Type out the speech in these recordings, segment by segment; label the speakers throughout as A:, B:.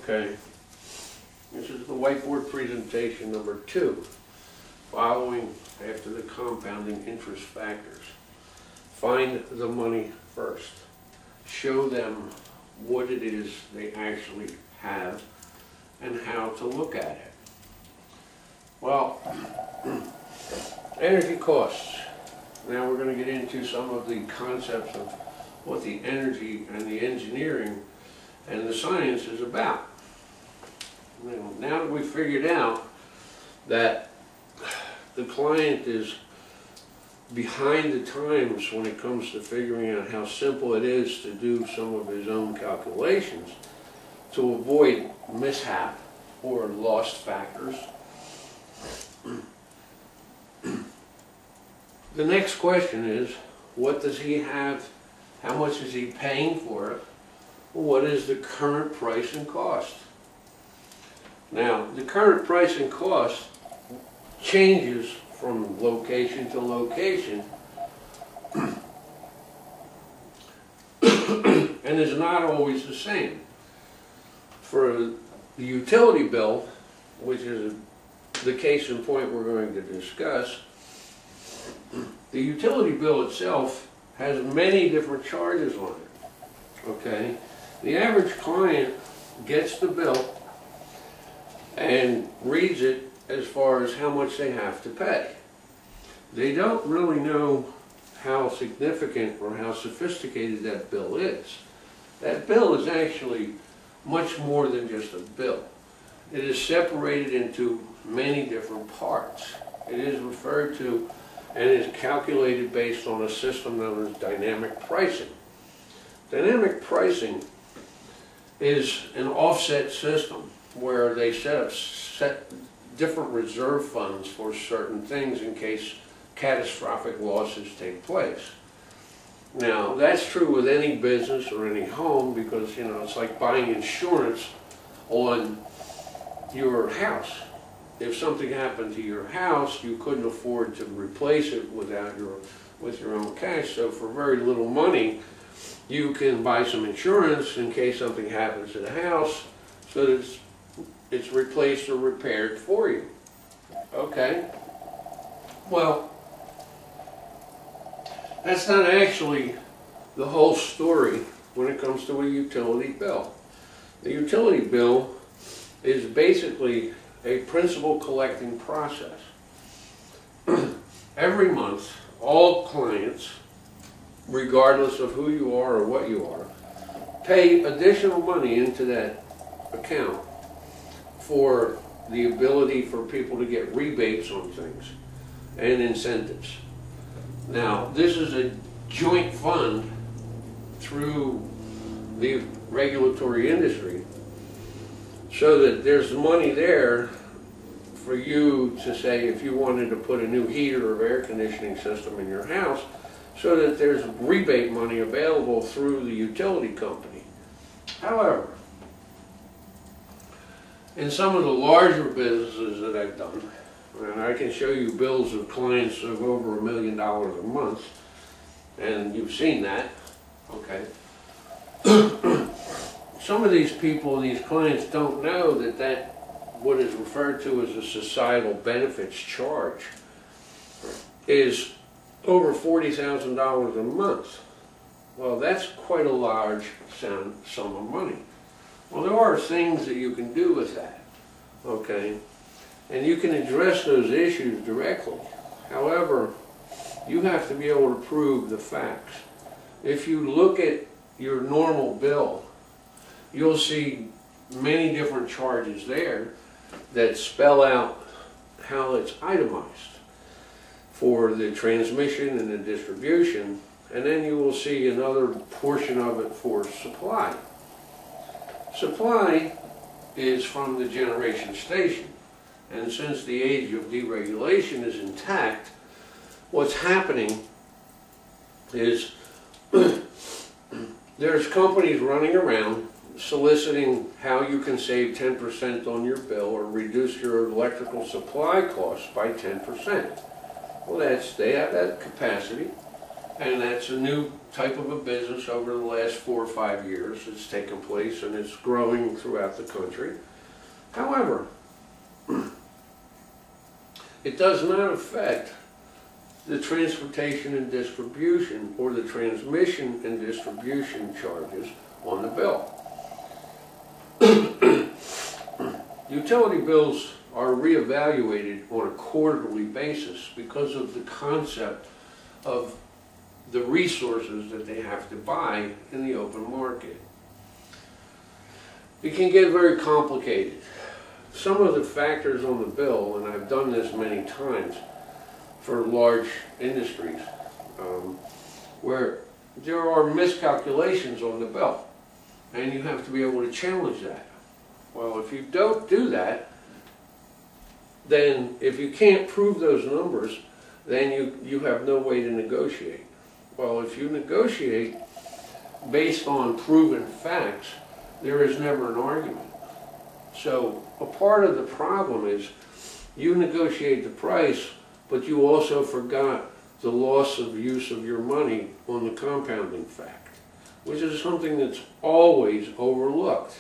A: Okay, this is the whiteboard presentation number 2, following after the compounding interest factors. Find the money first. Show them what it is they actually have and how to look at it. Well, energy costs. Now we're going to get into some of the concepts of what the energy and the engineering and the science is about. Now that we've figured out that the client is behind the times when it comes to figuring out how simple it is to do some of his own calculations to avoid mishap or lost factors, the next question is, what does he have? How much is he paying for it? What is the current price and cost? Now, the current price and cost changes from location to location and is not always the same. For the utility bill, which is the case in point we're going to discuss, the utility bill itself has many different charges on it. Okay? The average client gets the bill and reads it as far as how much they have to pay. They don't really know how significant or how sophisticated that bill is. That bill is actually much more than just a bill. It is separated into many different parts. It is referred to and is calculated based on a system known as dynamic pricing. Dynamic pricing is an offset system where they set different reserve funds for certain things in case catastrophic losses take place. Now, that's true with any business or any home because, it's like buying insurance on your house. If something happened to your house, you couldn't afford to replace it with your own cash. So for very little money, you can buy some insurance in case something happens to the house so that it's replaced or repaired for you. Okay? Well, that's not actually the whole story when it comes to a utility bill. The utility bill is basically a principal collecting process. Every month, all clients, regardless of who you are or what you are, pay additional money into that account for the ability for people to get rebates on things and incentives. Now, this is a joint fund through the regulatory industry so that there's money there for you to say if you wanted to put a new heater or air conditioning system in your house, so that there's rebate money available through the utility company. However, in some of the larger businesses that I've done, and I can show you bills of clients of over $1 million a month, and you've seen that, okay? Some of these people, these clients, don't know that what is referred to as a societal benefits charge is over $40,000 a month. Well, that's quite a large sum of money. Well, there are things that you can do with that, okay? And you can address those issues directly. However, you have to be able to prove the facts. If you look at your normal bill, you'll see many different charges there that spell out how it's itemized for the transmission and the distribution, and then you will see another portion of it for supply. Supply is from the generation station, and since the age of deregulation is intact, what's happening is there's companies running around soliciting how you can save 10% on your bill or reduce your electrical supply costs by 10%. Well, they have that capacity, and that's a new type of a business over the last 4 or 5 years. It's taken place and it's growing throughout the country. However, it does not affect the transportation and distribution or the transmission and distribution charges on the bill. Utility bills are reevaluated on a quarterly basis because of the concept of the resources that they have to buy in the open market. It can get very complicated. Some of the factors on the bill, and I've done this many times for large industries, where there are miscalculations on the bill, and you have to be able to challenge that. Well, if you don't do that, then if you can't prove those numbers, then you have no way to negotiate. Well, if you negotiate based on proven facts, there is never an argument. So a part of the problem is you negotiate the price, but you also forgot the loss of use of your money on the compounding fact, which is something that's always overlooked.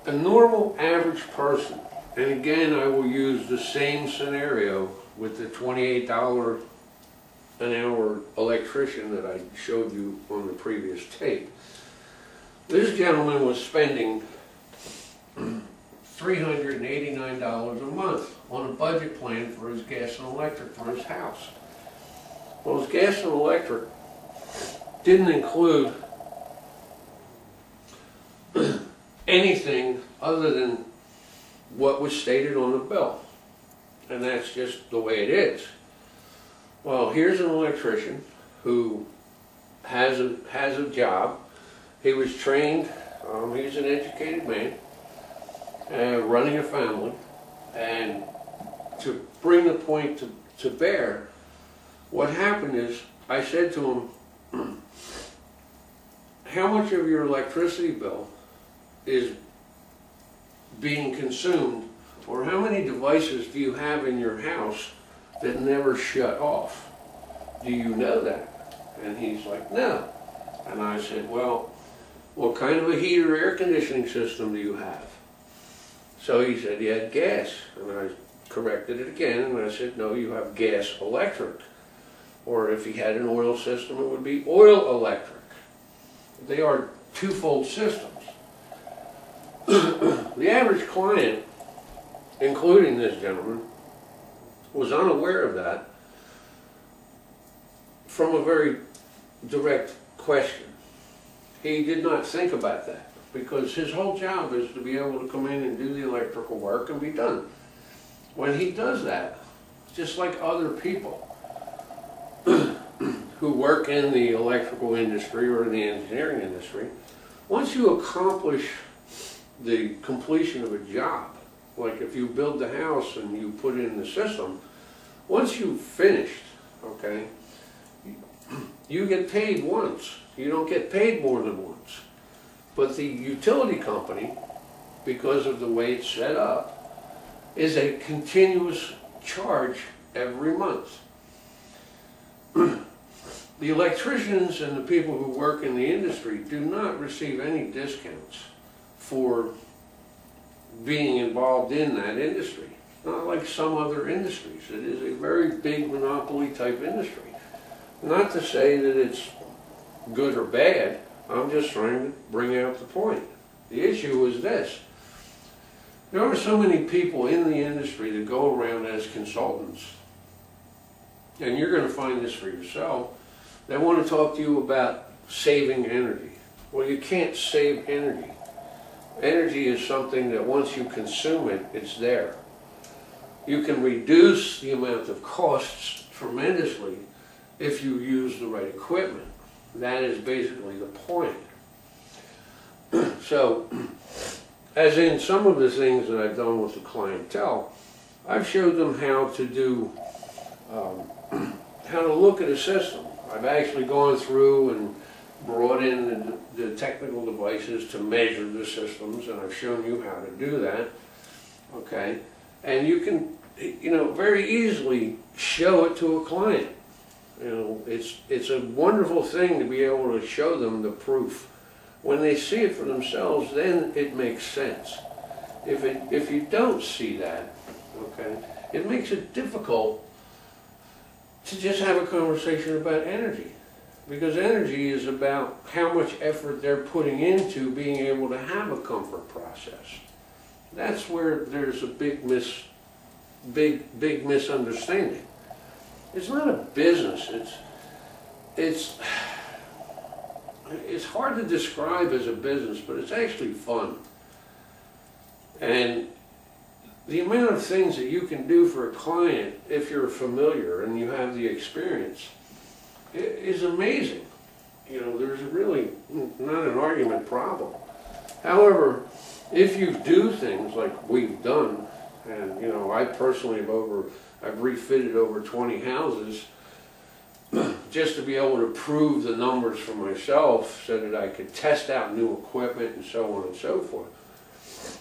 A: A normal average person, and again I will use the same scenario with the $28 an hour electrician that I showed you on the previous tape. This gentleman was spending $389 a month on a budget plan for his gas and electric for his house. Well, his gas and electric didn't include anything other than what was stated on the bill. And that's just the way it is. Well, here's an electrician who has a job. He was trained, he's an educated man, running a family, and to bring the point to bear, what happened is, I said to him, how much of your electricity bill is being consumed, or how many devices do you have in your house that never shut off? Do you know that? And he's like, no. And I said, well, what kind of a heater air conditioning system do you have? So he said he had gas, and I corrected it again, and I said, no, you have gas electric. Or if he had an oil system, it would be oil electric. They are twofold systems. The average client, including this gentleman, was unaware of that from a very direct question. He did not think about that because his whole job is to be able to come in and do the electrical work and be done. When he does that, just like other people who work in the electrical industry or in the engineering industry, once you accomplish the completion of a job, like if you build the house and you put in the system, once you've finished, okay, you get paid once. You don't get paid more than once. But the utility company, because of the way it's set up, is a continuous charge every month. The electricians and the people who work in the industry do not receive any discounts for being involved in that industry. Not like some other industries. It is a very big monopoly type industry. Not to say that it's good or bad, I'm just trying to bring out the point. The issue is this. There are so many people in the industry that go around as consultants, and you're going to find this for yourself, that want to talk to you about saving energy. Well, you can't save energy. Energy is something that once you consume it, it's there. You can reduce the amount of costs tremendously if you use the right equipment. That is basically the point. So, as in some of the things that I've done with the clientele, I've showed them how to do, how to look at a system. I've actually gone through and brought in the technical devices to measure the systems, and I've shown you how to do that, okay? And you can very easily show it to a client. It's a wonderful thing to be able to show them the proof. When they see it for themselves, then it makes sense. If you don't see that, okay, it makes it difficult to just have a conversation about energy. Because energy is about how much effort they're putting into being able to have a comfort process. That's where there's a big misunderstanding. It's not a business. It's hard to describe as a business, but it's actually fun. And the amount of things that you can do for a client, if you're familiar and you have the experience, is amazing. There's really not an argument problem. However, if you do things like we've done, and I personally I've refitted over 20 houses just to be able to prove the numbers for myself so that I could test out new equipment and so on and so forth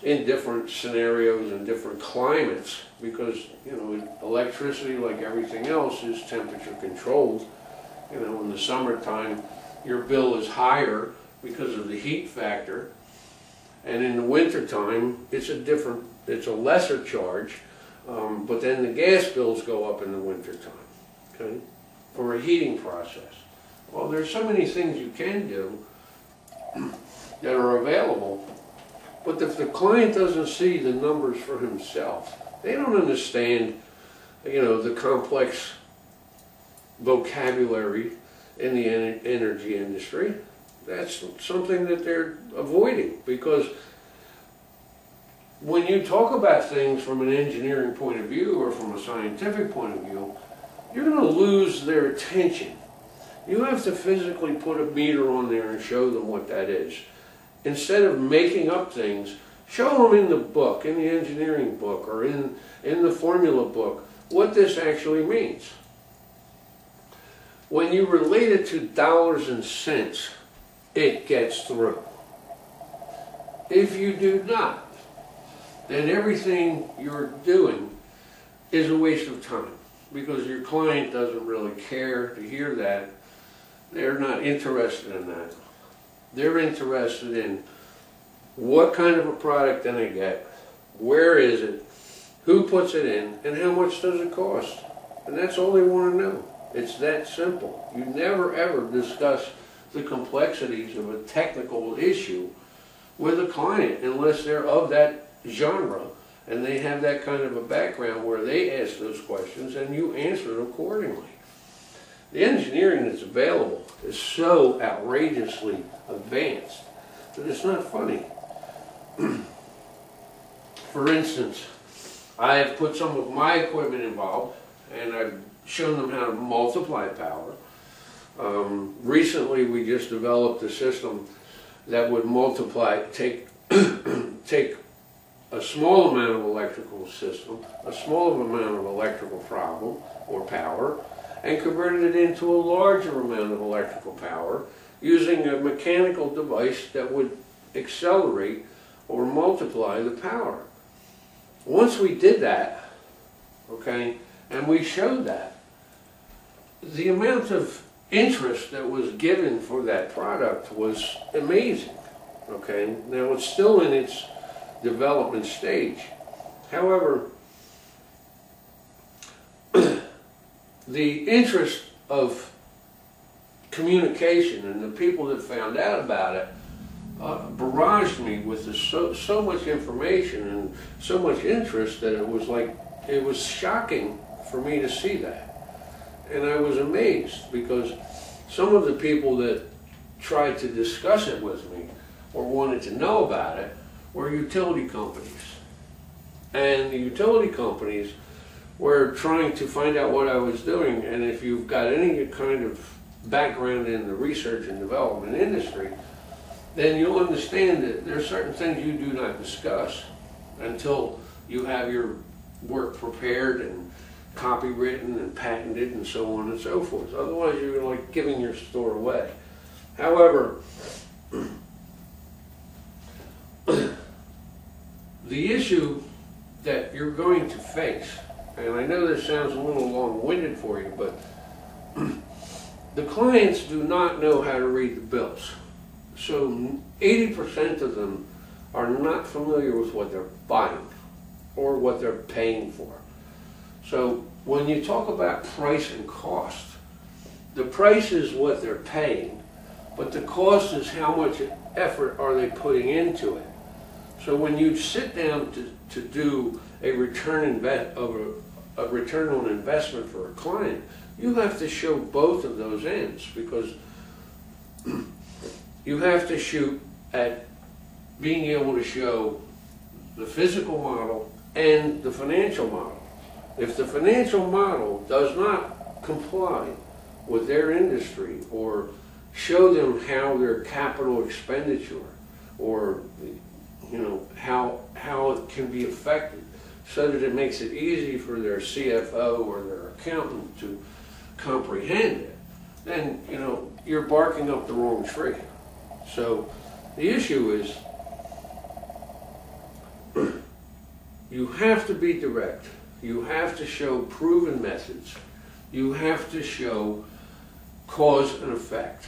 A: in different scenarios and different climates, because electricity, like everything else, is temperature controlled. In the summertime your bill is higher because of the heat factor, and in the wintertime it's a lesser charge, but then the gas bills go up in the wintertime, okay, for a heating process. Well, there's so many things you can do that are available, but if the client doesn't see the numbers for himself, they don't understand, the complex vocabulary in the energy industry. That's something that they're avoiding, because when you talk about things from an engineering point of view or from a scientific point of view, you're going to lose their attention. You have to physically put a meter on there and show them what that is. Instead of making up things, show them in the book, in the engineering book, or in the formula book, what this actually means. When you relate it to dollars and cents, it gets through. If you do not, then everything you're doing is a waste of time, because your client doesn't really care to hear that. They're not interested in that. They're interested in what kind of a product can I get, where is it, who puts it in, and how much does it cost. And that's all they want to know. It's that simple. You never ever discuss the complexities of a technical issue with a client unless they're of that genre and they have that kind of a background where they ask those questions and you answer them accordingly. The engineering that's available is so outrageously advanced that it's not funny. For instance, I have put some of my equipment involved, and I've shown them how to multiply power. Recently we just developed a system that would take a small amount of electrical system, a small amount of electrical problem or power, and converted it into a larger amount of electrical power using a mechanical device that would accelerate or multiply the power. Once we did that, okay, and we showed that, the amount of interest that was given for that product was amazing. Okay, now it's still in its development stage. However, the interest of communication and the people that found out about it barraged me with so much information and so much interest that it was shocking for me to see that. And I was amazed, because some of the people that tried to discuss it with me or wanted to know about it were utility companies. And the utility companies were trying to find out what I was doing, and if you've got any kind of background in the research and development industry, then you'll understand that there are certain things you do not discuss until you have your work prepared and copywritten and patented and so on and so forth. Otherwise you're like giving your store away. However, the issue that you're going to face and I know this sounds a little long-winded for you, but the clients do not know how to read the bills. So 80% of them are not familiar with what they're buying or what they're paying for. So when you talk about price and cost, the price is what they're paying, but the cost is how much effort are they putting into it. So when you sit down to do a return on investment for a client, you have to show both of those ends, because you have to shoot at being able to show the physical model and the financial model. If the financial model does not comply with their industry, or show them how their capital expenditure, or how it can be affected, so that it makes it easy for their CFO or their accountant to comprehend it, then you're barking up the wrong tree. So the issue is, you have to be direct. You have to show proven methods. You have to show cause and effect.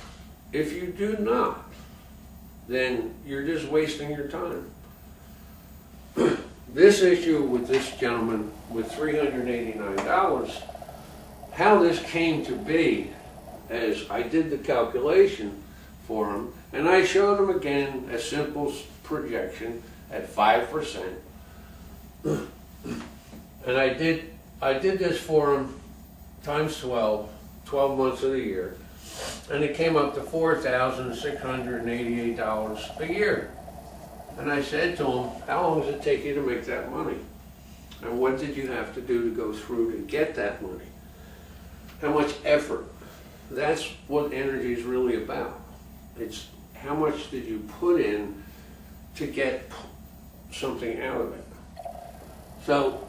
A: If you do not, then you're just wasting your time. This issue with this gentleman with $389, how this came to be, as I did the calculation for him, and I showed him again a simple projection at 5%. And I did this for him times 12 months of the year, and it came up to $4,688 a year. And I said to him, how long does it take you to make that money? And what did you have to do to go through to get that money? How much effort? That's what energy is really about. It's how much did you put in to get something out of it. So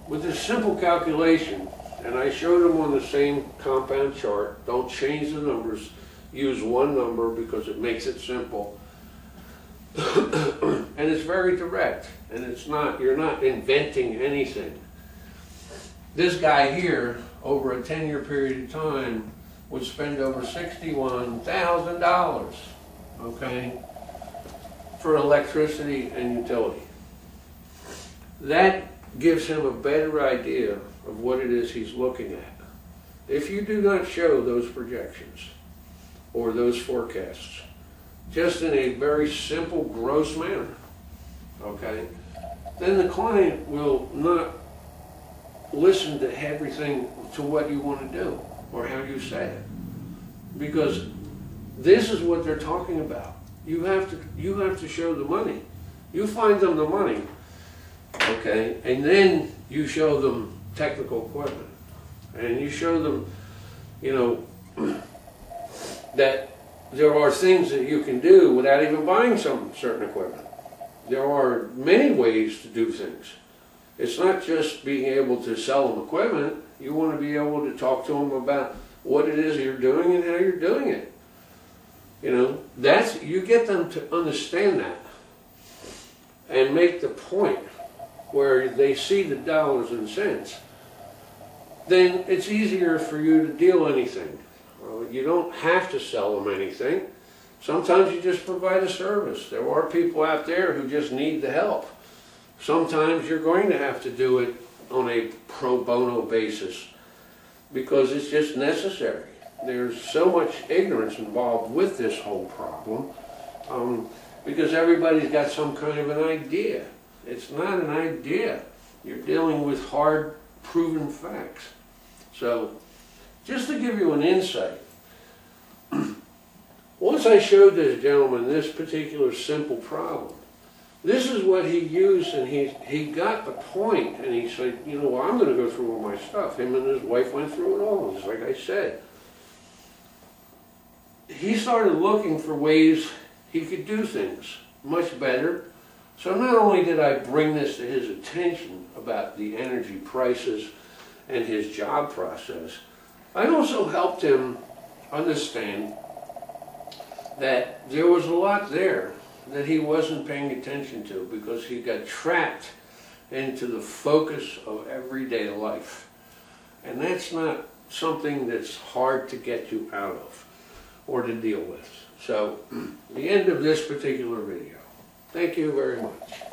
A: with this simple calculation, and I showed him on the same compound chart, don't change the numbers, use one number because it makes it simple. And it's very direct, and you're not inventing anything. This guy here, over a 10-year period of time, would spend over $61,000, okay, for electricity and utility. That gives him a better idea of what it is he's looking at. If you do not show those projections or those forecasts, just in a very simple, gross manner, okay, then the client will not listen to everything to what you want to do or how you say it, because this is what they're talking about. You have to show the money. You find them the money, okay, and then you show them technical equipment, and you show them, that there are things that you can do without even buying some certain equipment. There are many ways to do things. It's not just being able to sell them equipment. You want to be able to talk to them about what it is you're doing and how you're doing it. You get them to understand that and make the point where they see the dollars and cents. Then it's easier for you to deal anything. You don't have to sell them anything. Sometimes you just provide a service. There are people out there who just need the help. Sometimes you're going to have to do it on a pro bono basis because it's just necessary. There's so much ignorance involved with this whole problem because everybody's got some kind of an idea. It's not an idea. You're dealing with hard, proven facts. So, just to give you an insight, once I showed this gentleman this particular simple problem, this is what he used, and he got the point, and he said, well, I'm going to go through all my stuff. Him and his wife went through it all, just like I said. He started looking for ways he could do things much better. So not only did I bring this to his attention about the energy prices and his job process, I also helped him understand that there was a lot there that he wasn't paying attention to because he got trapped into the focus of everyday life. And that's not something that's hard to get you out of or to deal with. So, the end of this particular video. Thank you very much.